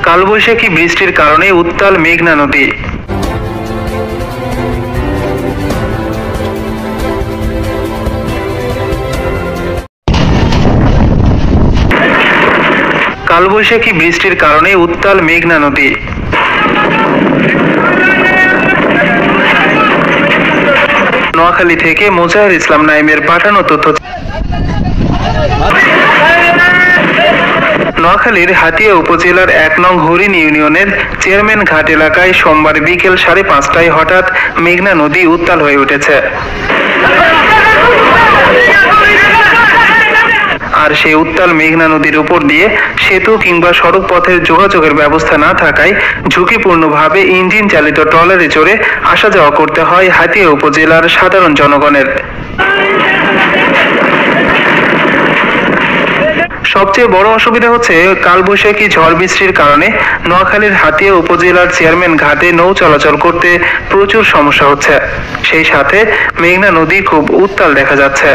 কালবৈশাখী বৃষ্টির কারণে উত্তাল মেঘনা নদী। কালবৈশাখী বৃষ্টির কারণে উত্তাল মেঘনা নদী। নোয়াখালী থেকে মোজাহির ইসলাম নাইমের পাঠানো তথ্য। নোয়াখালীর হাতিয়া উপজেলার ১ নং হরিণ ইউনিয়নের চেয়ারম্যান ঘাট এলাকায় সোমবার বিকেল ৫:৩০টায় হঠাৎ মেঘনা নদী উত্তাল হয়ে উঠেছে। আর সেই উত্তাল মেঘনা নদীর উপর দিয়ে সেতু কিংবা সড়ক পথের যোগাযোগের ব্যবস্থা না থাকায় ঝুঁকিপূর্ণভাবে ইঞ্জিন চালিত ট্রলারে চড়ে আসা যাওয়া করতে হয় হাতিয়া উপজেলার সাধারণ জনগণের। সবচেয়ে বড় অসুবিধা হচ্ছে কালবৈশাখী ঝড় বৃষ্টির কারণে নোয়াখালীর হাতিয়া উপজেলার চেয়ারম্যান ঘাটে নৌ চলাচল করতে প্রচুর সমস্যা হচ্ছে। সেই সাথে মেঘনা নদী খুব উত্তাল দেখা যাচ্ছে।